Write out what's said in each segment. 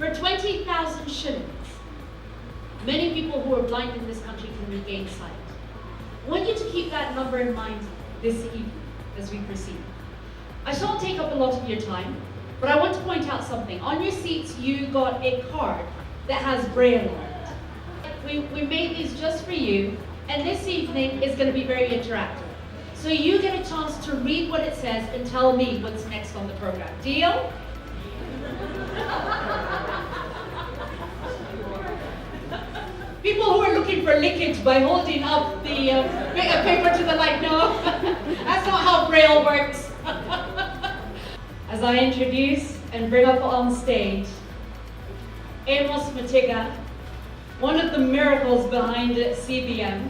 For 20,000 shillings, many people who are blind in this country can regain sight. I want you to keep that number in mind this evening as we proceed. I shan't take up a lot of your time, but I want to point out something. On your seats, you got a card that has Braille on it. We made these just for you, and this evening is going to be very interactive. So you get a chance to read what it says and tell me what's next on the program. Deal? People who are looking for lickage by holding up the paper to the light, no, that's not how Braille works. As I introduce and bring up on stage Amos Matiga, one of the miracles behind CBM,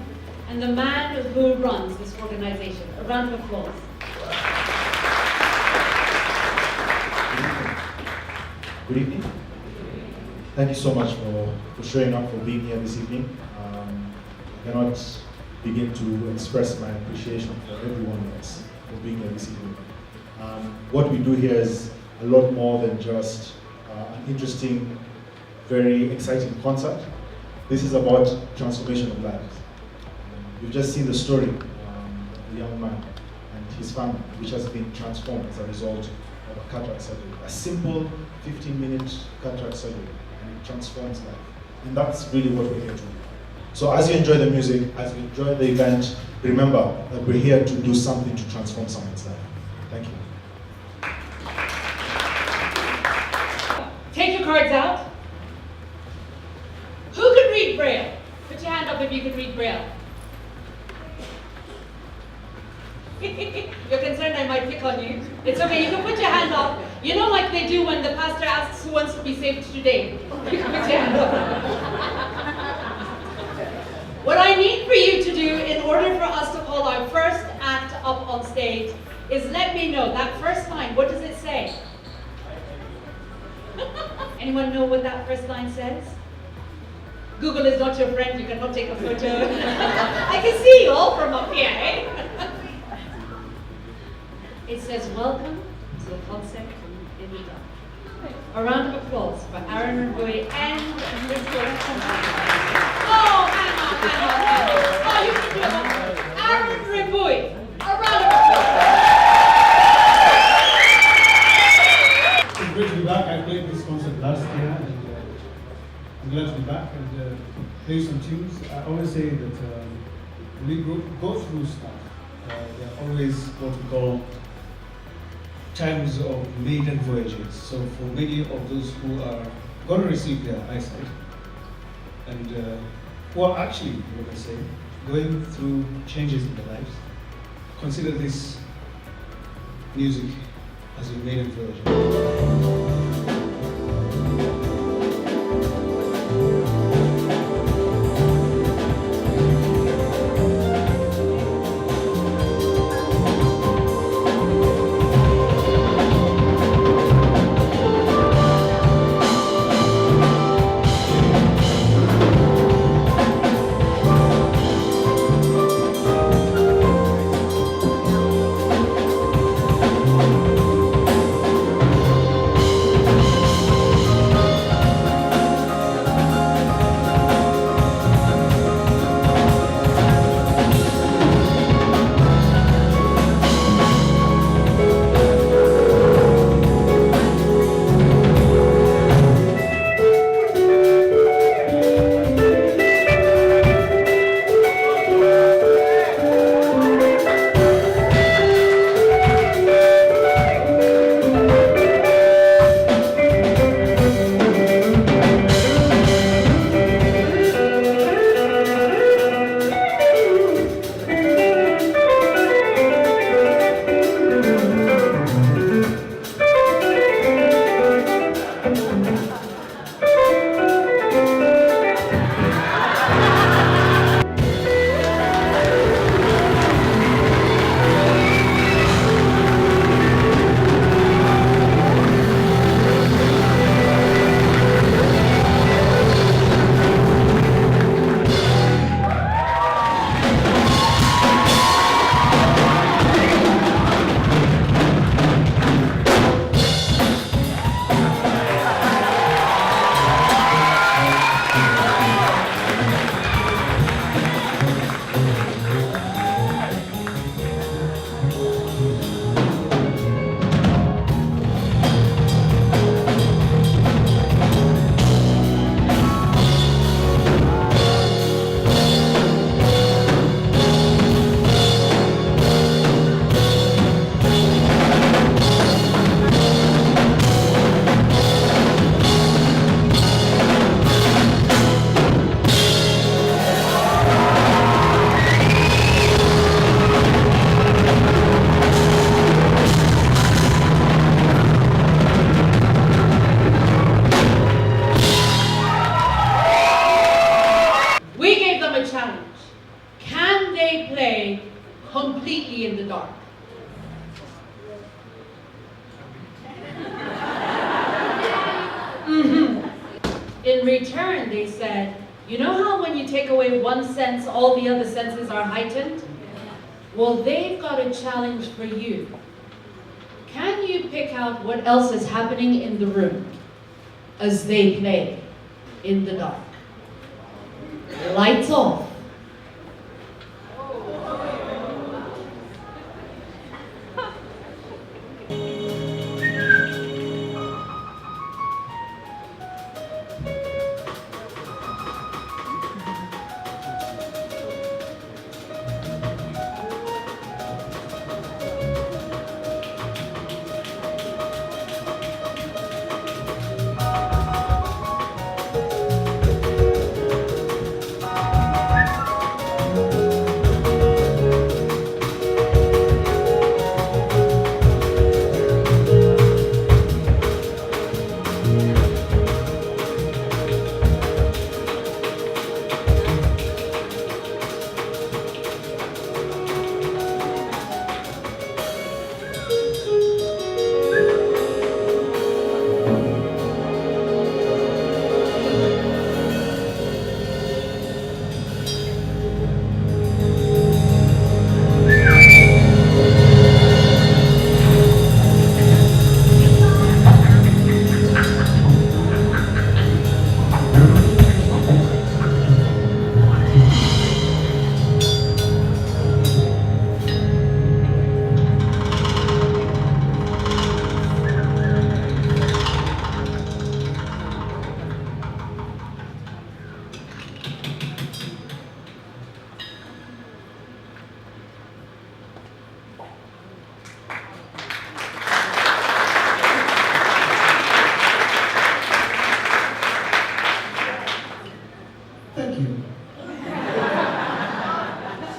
and the man who runs this organization. A round of applause. Good evening. Thank you so much for showing up, for being here this evening. I cannot begin to express my appreciation for everyone else for being here this evening. What we do here is a lot more than just an interesting, very exciting concert. This is about transformation of lives. You've just seen the story of the young man and his family, which has been transformed as a result of a cataract surgery. A simple 15-minute cataract surgery, and it transforms life. And that's really what we're here to do. So as you enjoy the music, as you enjoy the event, remember that we're here to do something to transform someone's life. Thank you. Take your cards out. Who can read Braille? Put your hand up if you can read Braille. You're concerned I might pick on you. It's okay, you can put your hand up. You know, like they do when the pastor asks who wants to be saved today. You can put your hand up. What I need for you to do in order for us to call our first act up on stage is let me know that first line. What does it say? Anyone know what that first line says? Google is not your friend, you cannot take a photo. I can see you all from up here, eh? It says, welcome to the concert in Ida. A round of applause for Aaron Reboy and Crystal. Oh, hang on. Oh, you can do it. Aaron Reboy. A round of applause. It's great to be back. I played this concert last year, and I'm glad to be back and play some tunes. I always say that when we go through stuff, there are always what we call times of maiden voyages. So for many of those who are going to receive their eyesight, and who are actually, what I say, going through changes in their lives, consider this music as your maiden voyage. dark. In return, they said, you know how when you take away one sense, all the other senses are heightened? Well, they've got a challenge for you. Can you pick out what else is happening in the room as they play in the dark? Lights off.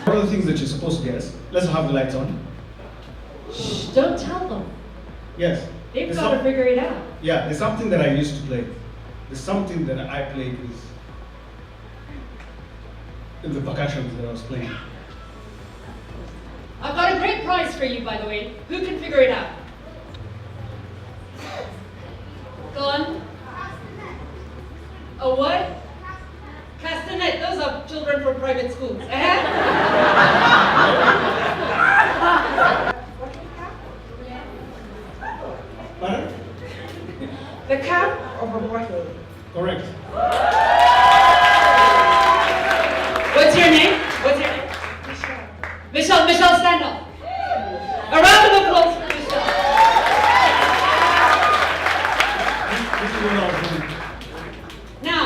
One of the things that you're supposed to guess. Let's have the lights on. Shh, don't tell them. Yes. They've There's got to figure it out. Yeah, there's something that I used to play. There's something that I played with in the percussions that I was playing. I've got a great prize for you, by the way. Who can figure it out? Go on. A what? Castanet. Those are children from private schools. Pardon? The cap of a bottle. Correct. What's your name? What's your name? Michelle. Michelle. Michelle, stand up. A round of applause for Michelle. This is what I was doing. Now,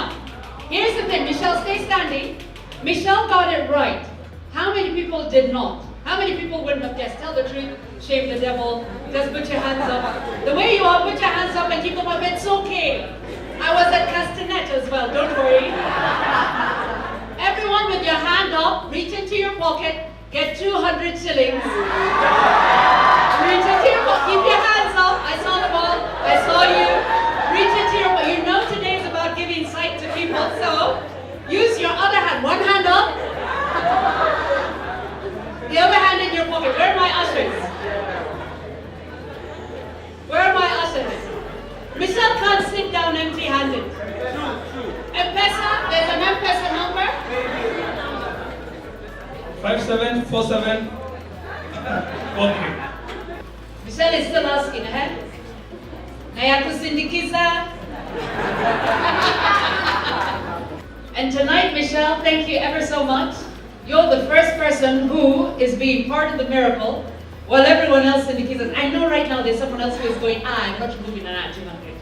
here's the thing. Michelle, stay standing. Michelle got it right. How many people did not? How many people wouldn't have guessed? Tell the truth, shame the devil. Just put your hands up. The way you are, put your hands up and keep them up. It's okay. I was at Castanet as well, don't worry. Everyone with your hand up, reach into your pocket, get 200 shillings. Reach into your pocket, keep your hands up. I saw the ball, I saw you. Reach into your pocket. You know today is about giving sight to people, so use your other hand. One hand up. The other hand in your pocket. Where are my ushers? Where are my ushers? Michelle can't sit down empty-handed. M-Pesa, there's an M-Pesa number. 5747. Okay. Michelle is still asking, Naya kusindikiza. And tonight, Michelle, thank you ever so much. You're the first person who is being part of the miracle while everyone else indicizes. I know right now there's someone else who is going, I'm not moving an 200.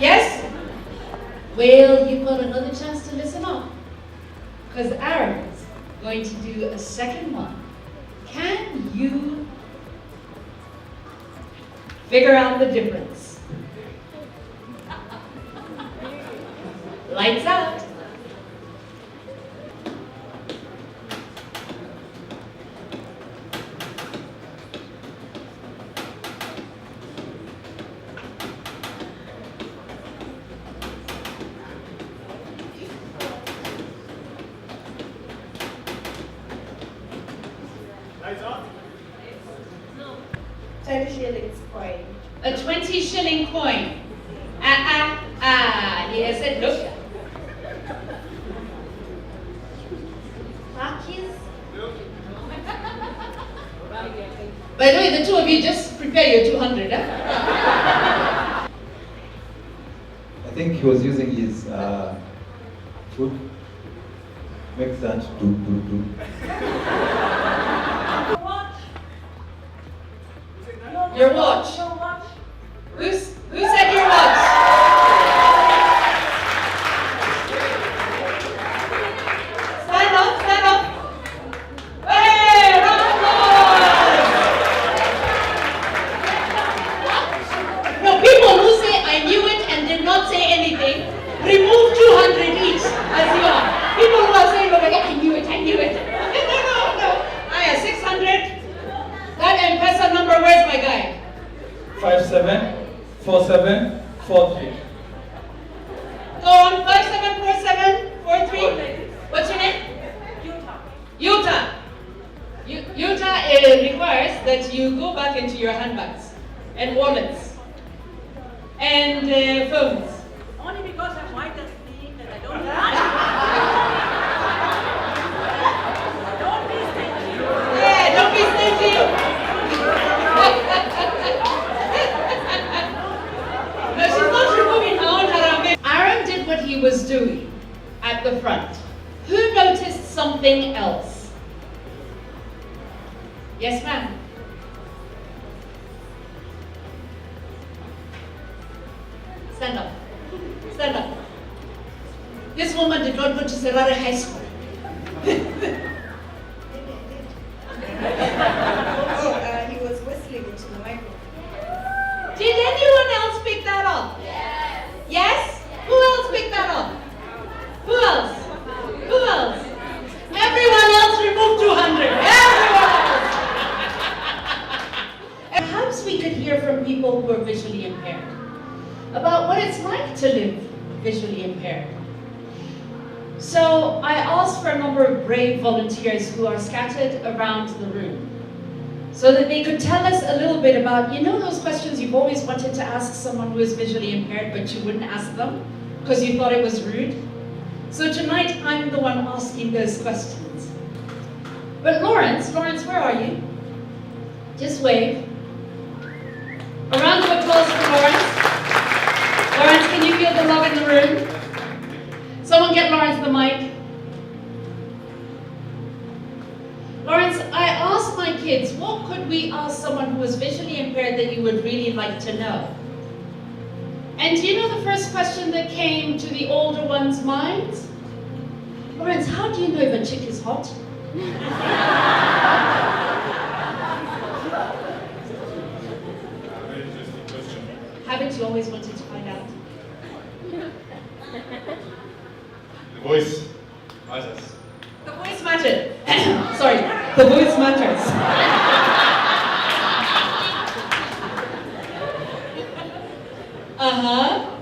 Yes? Well, you've got another chance to listen up. Because Aaron's going to do a second one. Can you figure out the difference? Lights out. Lights on. shillings coin. A 20 shilling coin. He said, look. Marquis? By the way, the two of you just prepare your 200, huh? I think he was using his foot. Makes that do. Your watch. Your watch. Who said your watch? Stand up, stand up. Hey, round of applause. No, people who say I knew it and did not say anything, remove 200 each as you are. People who are saying, oh my God, I knew it. No. I have 600. That M-Pesa number, where's my guy? 574743. Go on, 574743. What's your name? Utah. Utah requires that you go back into your handbags and wallets and phones. Only because I'm white and clean that I don't Don't be stingy. Yeah, don't be stingy. No, she's not removing her own haram. Aaron did what he was doing at the front. Who noticed something else? Yes, ma'am. Stand up. Stand up. This woman did not go to Serrara High School. He was whistling into the microphone. Did anyone else pick that up? Yes. Yes? Who else picked that up? Who else? Who else? Everyone else removed 200. Everyone else. Perhaps we could hear from people who are visually impaired about what it's like to live visually impaired. So I asked for a number of brave volunteers who are scattered around the room so that they could tell us a little bit about, you know, those questions you've always wanted to ask someone who is visually impaired but you wouldn't ask them because you thought it was rude. So tonight I'm the one asking those questions. But Lawrence, where are you? Just wave. A round of applause for Lawrence. Lawrence, can you feel the love in the room? Someone get Lawrence the mic. Lawrence, I asked my kids, what could we ask someone who was visually impaired that you would really like to know? And do you know the first question that came to the older ones' minds? Lawrence, how do you know if a chick is hot? Very interesting question. Haven't you always wanted to find out? The voice matters. The voice matters. Sorry, the voice matters. Uh-huh.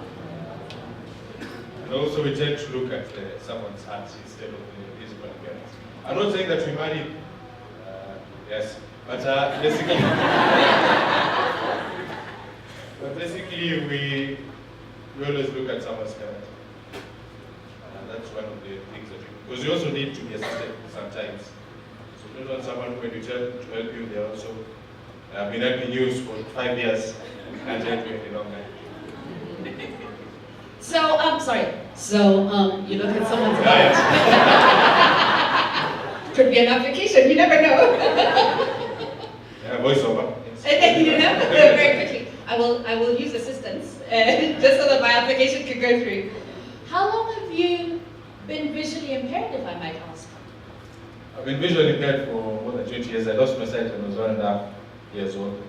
And also we tend to look at someone's heart instead of the physical appearance. I'm not saying that we marry, yes, but basically we always look at someone's character. That's one of the things that because you also need to be assisted sometimes. So you don't want someone when you tell to help you, they also have been helping you for 5 years and help you any longer. So, you look at someone's Right. Could be an application, you never know. Yeah, voiceover. You know, very quickly. I will use assistance just so that my application can go through. How long have you been visually impaired, if I might ask? I've been visually impaired for more than 20 years. I lost my sight when I was 1.5 years old.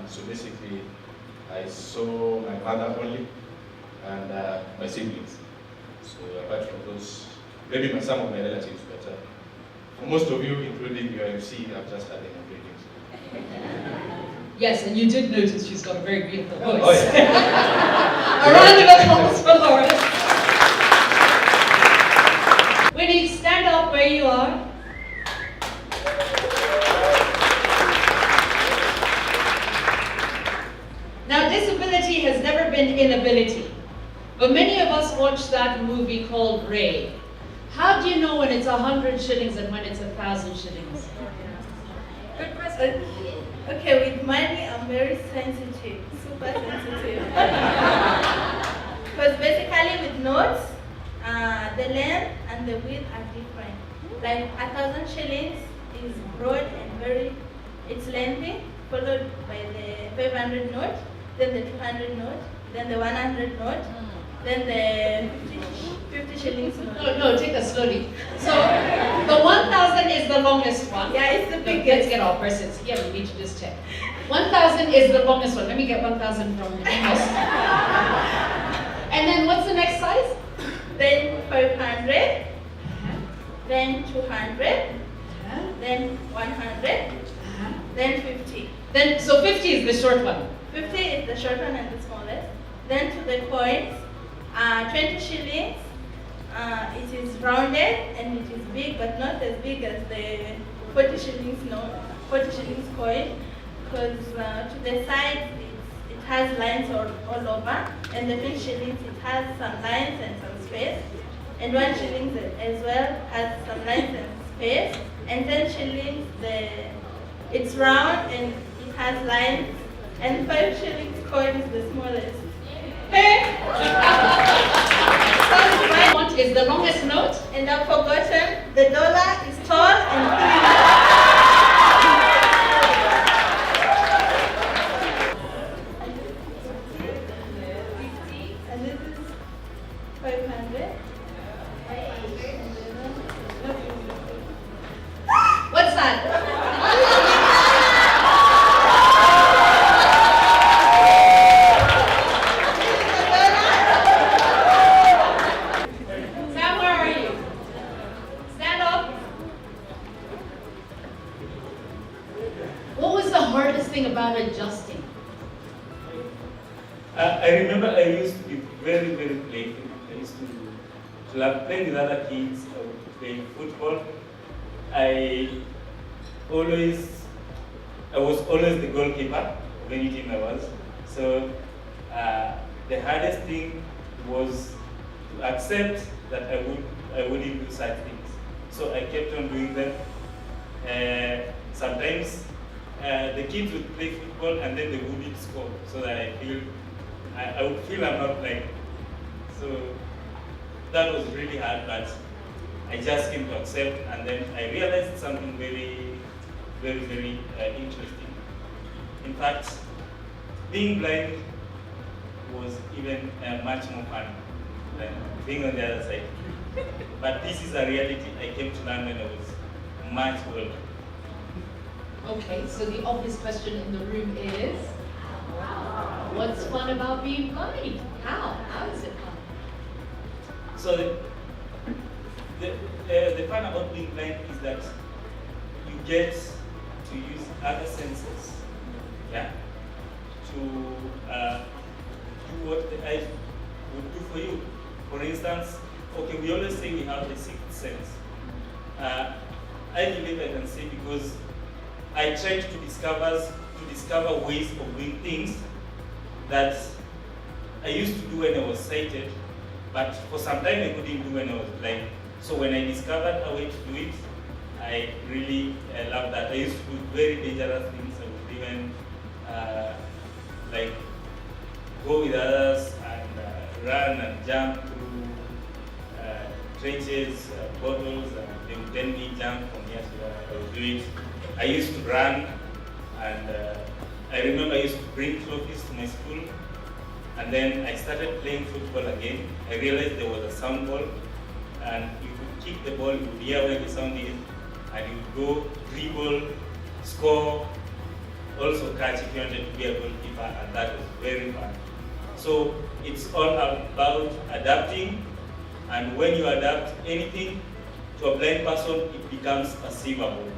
So basically, I saw my mother only and my siblings. So apart from those, maybe some of my relatives, but for most of you, including your MC, I've just had enough readings. Yes, and you did notice she's got a very beautiful voice. Oh, yeah. A round of applause for Lawrence. Winnie, stand up where you are. pity. But many of us watched that movie called Ray. How do you know when it's 100 shillings and when it's 1,000 shillings? Good question. Okay, with money, I'm very sensitive, super sensitive. Because basically with notes, the length and the width are different. Like 1,000 shillings is broad and it's lengthy, followed by the 500 note, then the 200 note, then the 100 note, then the 50 shillings note. No, take that slowly. So the 1,000 is the longest one. Yeah, it's the Look, biggest. let's get our persons here. We need to just check. 1,000 is the longest one. Let me get 1,000 from Amos. And then what's the next size? Then 500, then 200, then 100, then 50. Then so 50 is the short one. 50 is the short one and the smallest. Then to the coins, 20 shillings, it is rounded and it is big, but not as big as the 40 shillings note, 40 shillings coin, because to the sides it has lines all over, and the 50 shillings it has some lines and some space, and 1 shillings as well has some lines and space, and 10 shillings it's round and it has lines, and 5 shillings coin is the smallest. Hey! What is the longest note? And I've forgotten, the dollar is tall and thin. And this is 500. What's that? Sam, where are you? Stand up. What was the hardest thing about adjusting? I remember I used to be very, very playful. I used to love playing with other kids, playing football. I was always the goalkeeper of any team I was. So the hardest thing was to accept that I wouldn't do such things. So I kept on doing them. Sometimes the kids would play football and then they wouldn't score, so that I would feel I'm not playing. So that was really hard, but I just came to accept, and then I realized something very, very, very interesting. In fact, being blind was even much more fun than being on the other side. But this is a reality I came to learn when I was much older. Okay, so the obvious question in the room is, what's fun about being blind? How? How is it fun? So the fun about being blind is that you get to use other senses, yeah, to do what the eyes would do for you. For instance, okay, we always say we have the sixth sense. I believe I can say because I tried to discover ways of doing things that I used to do when I was sighted, but for some time I couldn't do when I was blind. So when I discovered a way to do it, I really loved that. I used to do very dangerous things. I would even like go with others and run and jump through trenches, bottles, and they would then me jump from here to there. I would do it. I used to run, and I remember I used to bring trophies to my school. And then I started playing football again. I realized there was a sound ball, and you could kick the ball, you would hear where the sound is, and you would go, dribble, score, also catch if you wanted to be a goalkeeper, and that was very fun. So it's all about adapting, and when you adapt anything to a blind person, it becomes perceivable.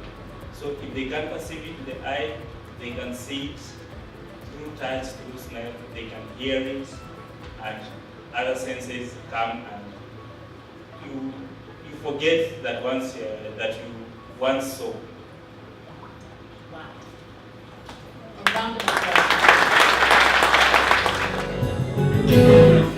So if they can perceive it with the eye, they can see it through touch, through smell, they can hear it, and other senses come, and you forget that that you once saw. Wow. A round of applause.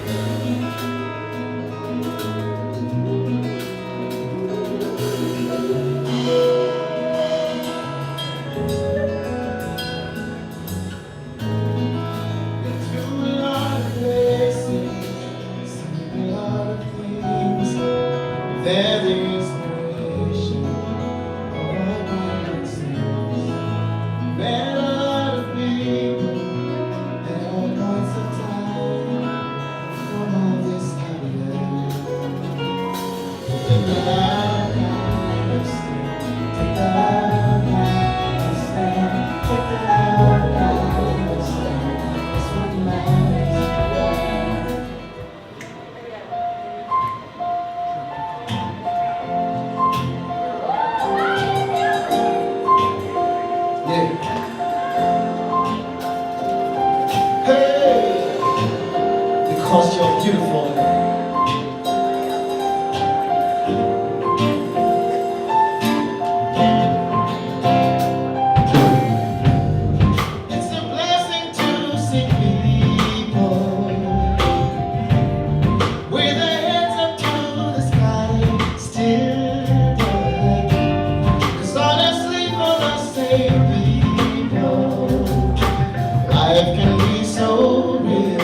lost your beautiful. It's a blessing to see people with their heads up to the sky, still dark. 'Cause honestly, for the same people, life can be so real.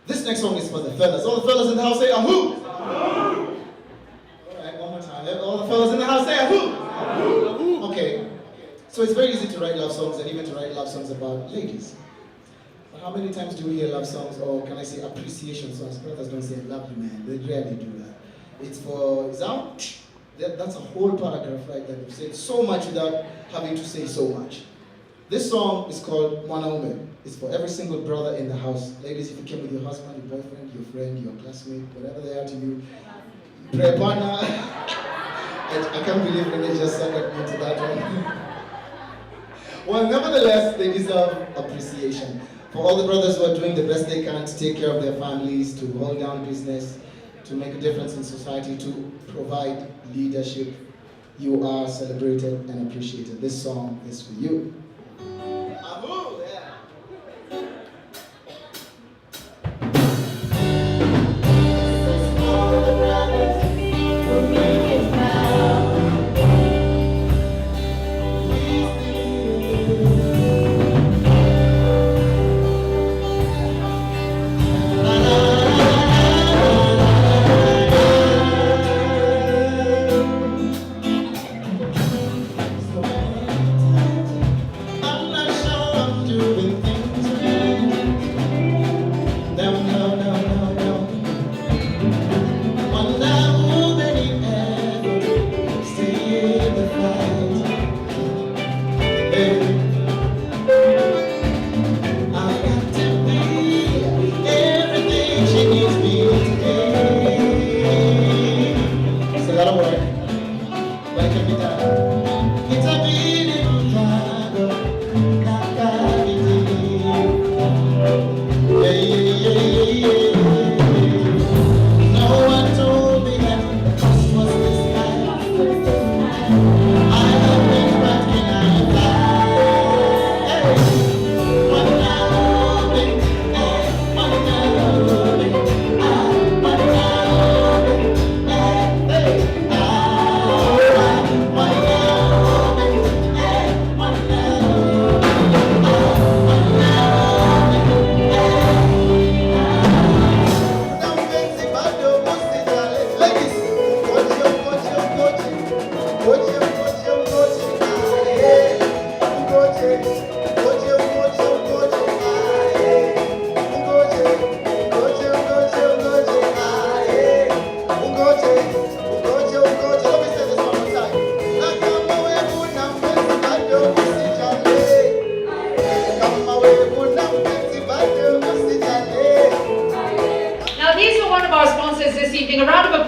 This next song is for the fellas. All the fellas in the house say ahoo! All right, one more time. All the fellas in the house say ahoo! Okay. So it's very easy to write love songs and even to write love songs about ladies. But how many times do we hear love songs, or can I say appreciation songs? Brothers don't say I love you, man. They rarely do that. It's for that's a whole paragraph right there. You've said so much without having to say so much. This song is called Mwanaume. It's for every single brother in the house. Ladies, if you came with your husband, your boyfriend, your friend, your classmate, whatever they are to you, prayer partner. I can't believe Renee just suckered me into that one. Well, nevertheless, they deserve appreciation. For all the brothers who are doing the best they can to take care of their families, to hold down business, to make a difference in society, to provide leadership, you are celebrated and appreciated. This song is for you. Ahoo, yeah.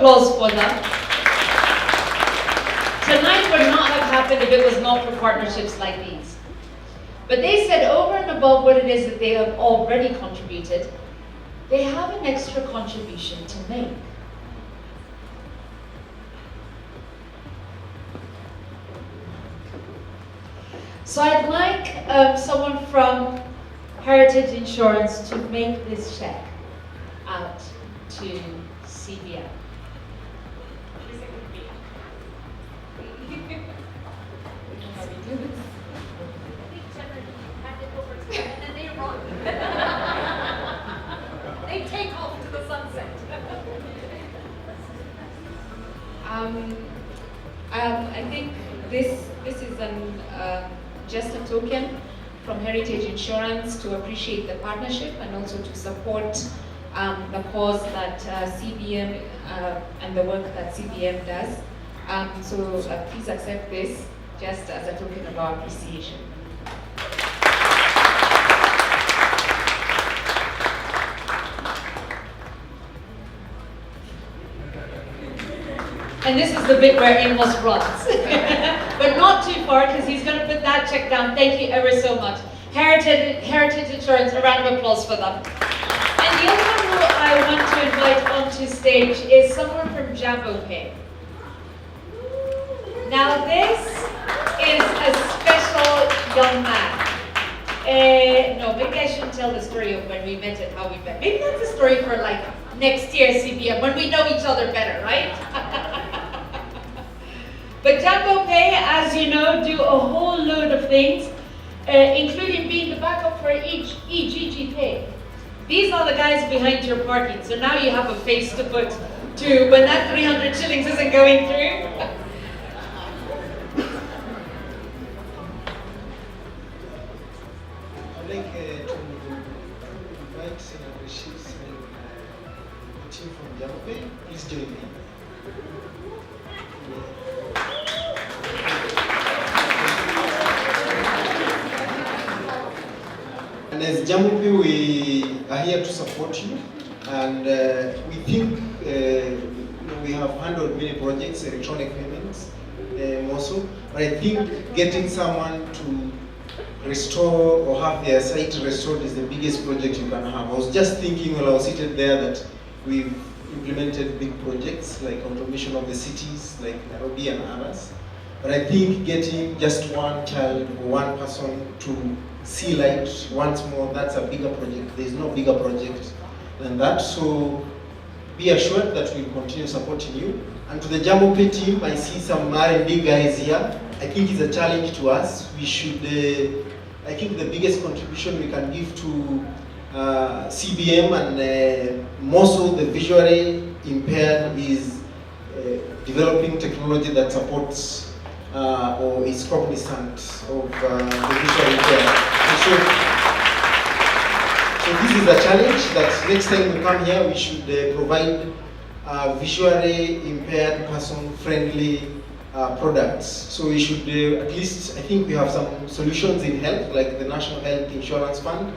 applause for them. Tonight would not have happened if it was not for partnerships like these. But they said over and above what it is that they have already contributed, they have an extra contribution to make. So I'd like someone from Heritage Insurance to make this check out to CBM. They take off to the sunset. I think this is just a token from Heritage Insurance to appreciate the partnership and also to support the cause that CBM and the work that CBM does. So please accept this just as a token of our appreciation. And this is the bit where Amos runs. But not too far, because he's going to put that check down. Thank you ever so much. Heritage Insurance, a round of applause for them. And the other one who I want to invite onto stage is someone from Jambo Pay. Now this is a special young man. No, maybe I shouldn't tell the story of when we met and how we met. Maybe that's a story for like next year CBM, when we know each other better, right? But Jambo Pay, as you know, do a whole load of things, including being the backup for EGG Pay. These are the guys behind your parking, so now you have a face to put to when that 300 shillings isn't going through. I'd like to invite Rashid and the team from Jambo. Please join me. And as Jambo, we are here to support you, and we think we have handled many projects, electronic payments, also. But I think getting someone to restore or have their site restored is the biggest project you can have. I was just thinking while I was seated there that we've implemented big projects like automation of the cities, like Nairobi and others. But I think getting just one child or one person to see light once more, that's a bigger project. There's no bigger project than that. So be assured that we'll continue supporting you. And to the Jambo Pay team, I see some R&D guys here. I think it's a challenge to us. We should, I think the biggest contribution we can give to CBM and more so the visually impaired is developing technology that supports or is cognizant of the visually impaired. So this is a challenge that next time we come here we should provide visually impaired person-friendly products. So we should at least, I think we have some solutions in health, like the National Health Insurance Fund.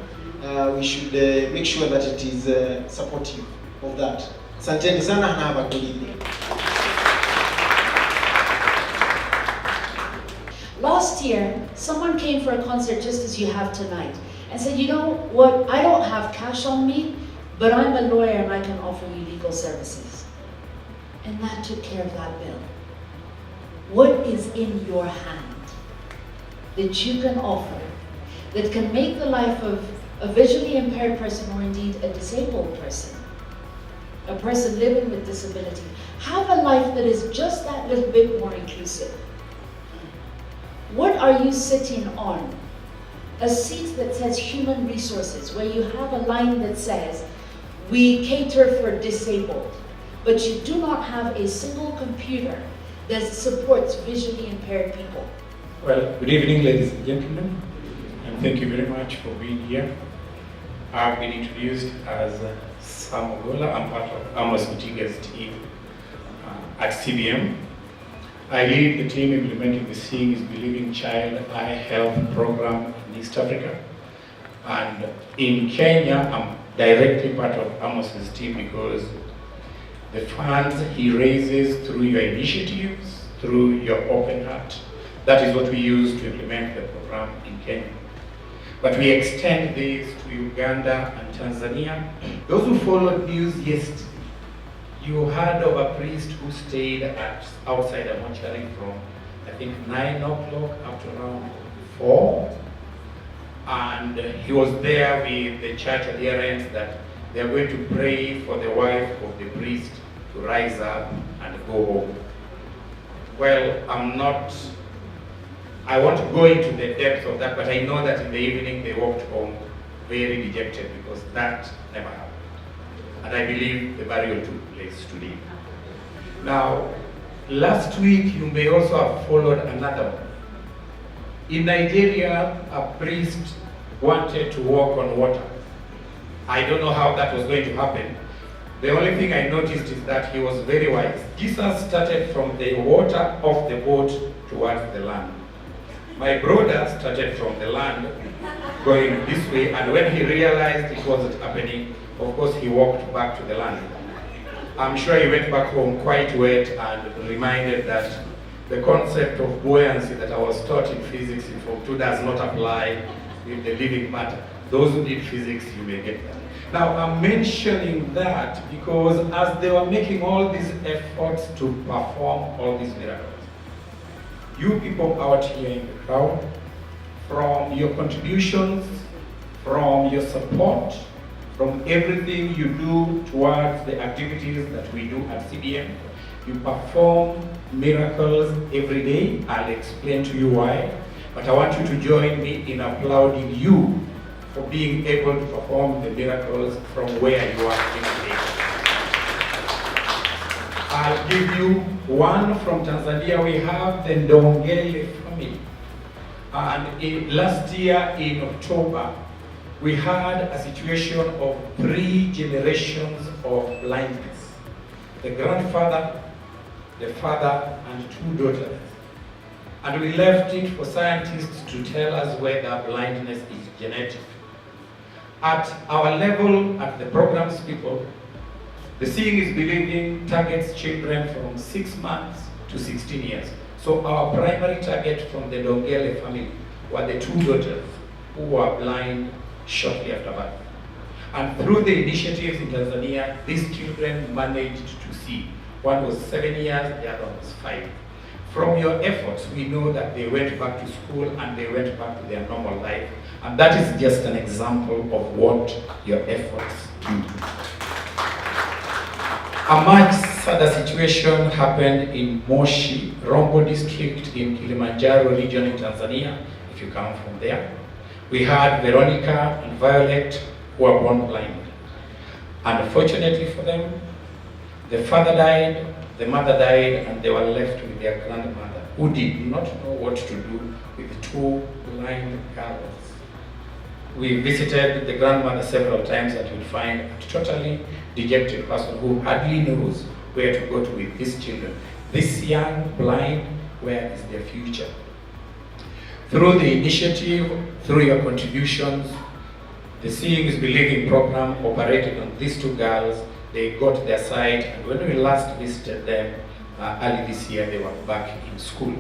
We should make sure that it is supportive of that. Asanteni sana and have a good evening. Last year, someone came for a concert just as you have tonight and said, you know what, I don't have cash on me, but I'm a lawyer and I can offer you legal services. And that took care of that bill. What is in your hand that you can offer that can make the life of a visually impaired person, or indeed a disabled person, a person living with disability, have a life that is just that little bit more inclusive? What are you sitting on? A seat that says human resources, where you have a line that says, we cater for disabled, but you do not have a single computer that supports visually impaired people. Well, good evening, ladies and gentlemen, and thank you very much for being here. I've been introduced as Sam Ogola. I'm part of Amos Mutiga's team at CBM. I lead the team implementing the Seeing is Believing Child Eye Health Program in East Africa. And in Kenya, I'm directly part of Amos's team because the funds he raises through your initiatives, through your open heart. That is what we use to implement the program in Kenya. But we extend this to Uganda and Tanzania. Those who followed news yesterday, you heard of a priest who stayed outside a mortuary from, I think, 9 o'clock up to around 4. And he was there with the church adherents that they are going to pray for the wife of the priest to rise up and go home. Well, I won't go into the depth of that, but I know that in the evening they walked home very dejected because that never happened. And I believe the burial took place today. Now, last week you may also have followed another one. In Nigeria, a priest wanted to walk on water. I don't know how that was going to happen. The only thing I noticed is that he was very wise. Jesus started from the water of the boat towards the land. My brother started from the land going this way, and when he realized it wasn't happening, of course he walked back to the land. I'm sure he went back home quite wet and reminded that the concept of buoyancy that I was taught in physics in Form 2 does not apply with the living matter. Those who did physics, you may get that. Now, I'm mentioning that because as they were making all these efforts to perform all these miracles, you people out here in the crowd, from your contributions, from your support, from everything you do towards the activities that we do at CBM, you perform miracles every day. I'll explain to you why, but I want you to join me in applauding you for being able to perform the miracles from where you are today. I'll give you one from Tanzania. We have the Ndongele family. And last year in October, we had a situation of 3 generations of blindness. The grandfather, the father, and 2 daughters. And we left it for scientists to tell us whether blindness is genetic. At our level, at the programs people, the Seeing is Believing targets children from 6 months to 16 years. So our primary target from the Ndongele family were the 2 daughters who were blind shortly after birth. And through the initiatives in Tanzania, these children managed to see. One was 7 years, the other was 5. From your efforts, we know that they went back to school and they went back to their normal life. And that is just an example of what your efforts do. A much sadder situation happened in Moshi, Rombo district in Kilimanjaro region in Tanzania, if you come from there. We had Veronica and Violet who were born blind. Unfortunately for them, the father died, the mother died, and they were left with their grandmother, who did not know what to do with 2 blind girls. We visited the grandmother several times and you'd find a totally dejected person who hardly knows where to go to with these children. This young, blind, where is their future? Through the initiative, through your contributions, the Seeing is Believing program operated on these 2 girls. They got their sight, and when we last visited them early this year, they were back in school.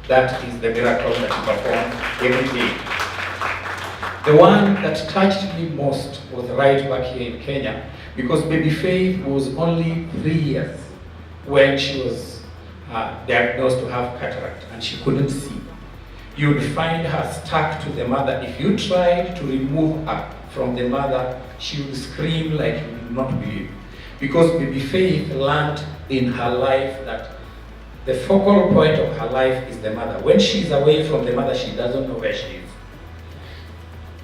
That is the miracle that we perform every day. The one that touched me most was right back here in Kenya, because baby Faith was only 3 years when she was diagnosed to have cataract, and she couldn't see. You would find her stuck to the mother. If you tried to remove her from the mother, she would scream like you would not believe. Because baby Faith learned in her life that the focal point of her life is the mother. When she's away from the mother, she doesn't know where she is.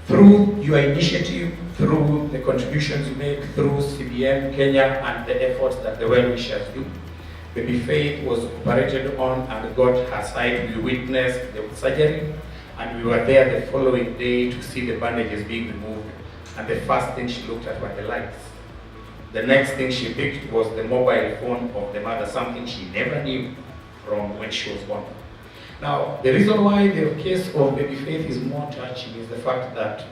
Through your initiative, through the contributions you make, through CBM Kenya and the efforts that the well-wishers do, baby Faith was operated on and got her sight. We witnessed the surgery, and we were there the following day to see the bandages being removed. And the first thing she looked at were the lights. The next thing she picked was the mobile phone of the mother, something she never knew from when she was born. Now, the reason why the case of baby Faith is more touching is the fact that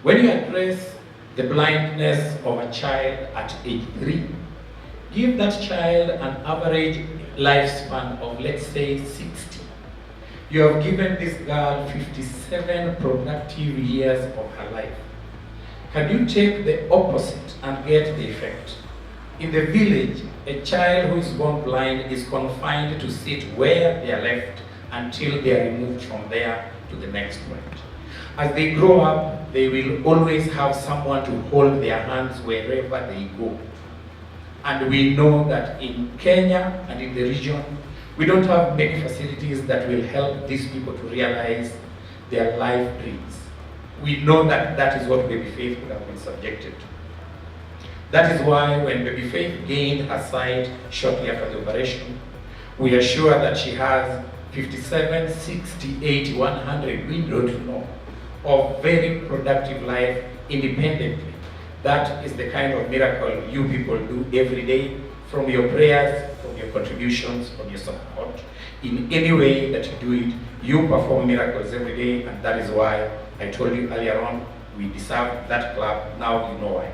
when you address the blindness of a child at age 3, Give that child an average lifespan of, let's say, 60. You have given this girl 57 productive years of her life. Can you take the opposite and get the effect? In the village, a child who is born blind is confined to sit where they are left until they are removed from there to the next point. As they grow up, they will always have someone to hold their hands wherever they go. And we know that in Kenya and in the region, we don't have many facilities that will help these people to realize their life dreams. We know that that is what Baby Faith would have been subjected to. That is why when Baby Faith gained her sight shortly after the operation, we are sure that she has 57, 60, 80, 100, we don't know, of very productive life independently. That is the kind of miracle you people do every day, from your prayers, from your contributions, from your support. In any way that you do it, you perform miracles every day, and that is why I told you earlier on, we deserve that club. Now you know why.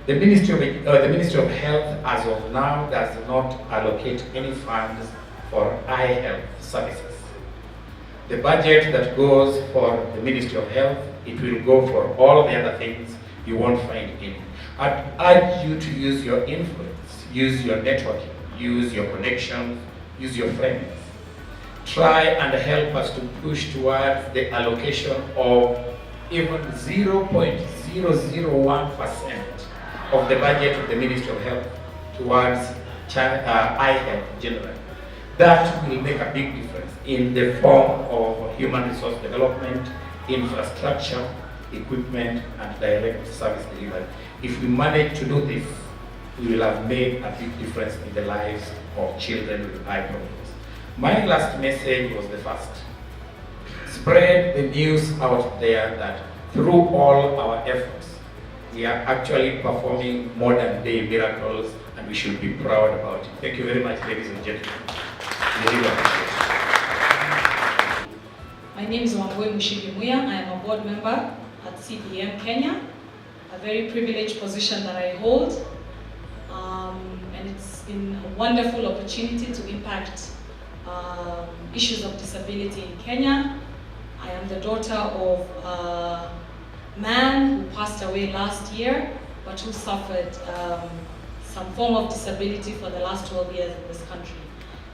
The Ministry of Health, as of now, does not allocate any funds for eye health services. The budget that goes for the Ministry of Health, it will go for all the other things you won't find in. I'd urge you to use your influence, use your networking, use your connections, use your friends. Try and help us to push towards the allocation of even 0.001% of the budget of the Ministry of Health towards eye health generally. That will make a big difference in the form of human resource development, infrastructure, equipment, and direct service delivery. If we manage to do this, we will have made a big difference in the lives of children with eye problems. My last message was the first. Spread the news out there that through all our efforts, we are actually performing modern day miracles, and we should be proud about it. Thank you very much, ladies and gentlemen. My name is Wambui Mushigimuya. I am a board member at CBM Kenya, a very privileged position that I hold. And it's been a wonderful opportunity to impact issues of disability in Kenya. I am the daughter of a man who passed away last year, but who suffered some form of disability for the last 12 years in this country.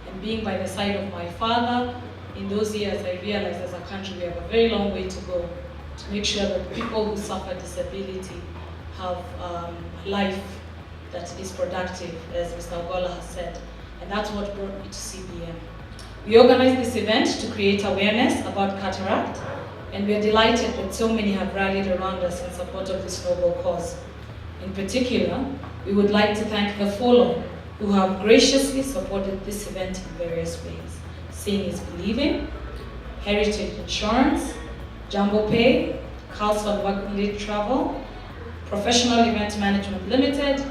And being by the side of my father, in those years I realized as a country we have a very long way to go to make sure that people who suffer disability have a life that is productive, as Mr. Ogola has said. And that's what brought me to CBM. We organized this event to create awareness about cataract, and we are delighted that so many have rallied around us in support of this noble cause. In particular, we would like to thank the following who have graciously supported this event in various ways. Seeing is Believing, Heritage Insurance, Jumbo Pay, Carlson Wagonlit Travel, Professional Event Management Limited,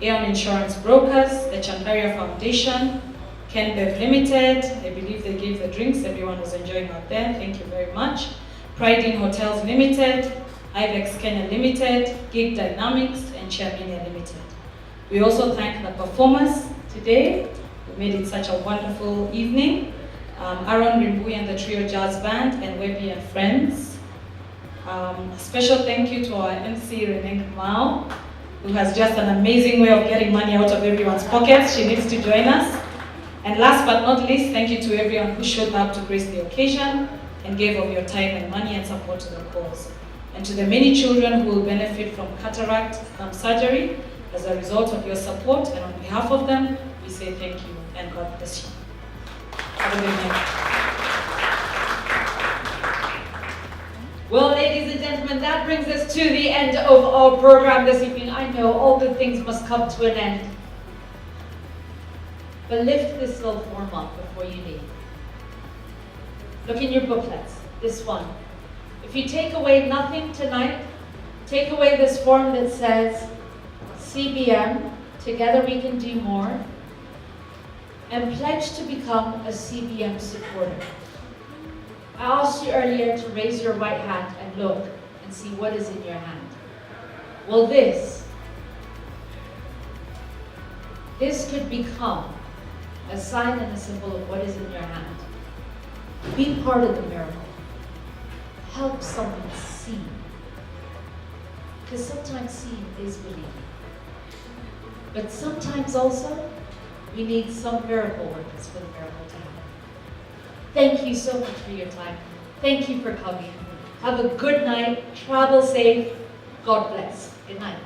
Aeon Insurance Brokers, the Chandaria Foundation, Ken Bev Limited, I believe they gave the drinks, everyone was enjoying out there, thank you very much. Pride in Hotels Limited, Ivex Kenya Limited, Gig Dynamics, and Chairmania Limited. We also thank the performers today who made it such a wonderful evening. Aaron Rimbui and the Trio Jazz Band, and Webby and Friends. A special thank you to our MC Renee Mao, who has just an amazing way of getting money out of everyone's pockets. She needs to join us. And last but not least, thank you to everyone who showed up to grace the occasion and gave of your time and money and support to the cause. And to the many children who will benefit from cataract surgery as a result of your support, and on behalf of them, we say thank you and God bless you. Have a good night. Well, ladies and gentlemen, that brings us to the end of our program this evening. I know all good things must come to an end. But lift this little form up before you leave. Look in your booklets, this one. If you take away nothing tonight, take away this form that says, CBM, together we can do more, and pledge to become a CBM supporter. I asked you earlier to raise your right hand and look and see what is in your hand. Well, this this could become a sign and a symbol of what is in your hand. Be part of the miracle. Help someone see. Because sometimes seeing is believing. But sometimes also, we need some miracle workers for the miracle to happen. Thank you so much for your time. Thank you for coming. Have a good night. Travel safe. God bless. Good night.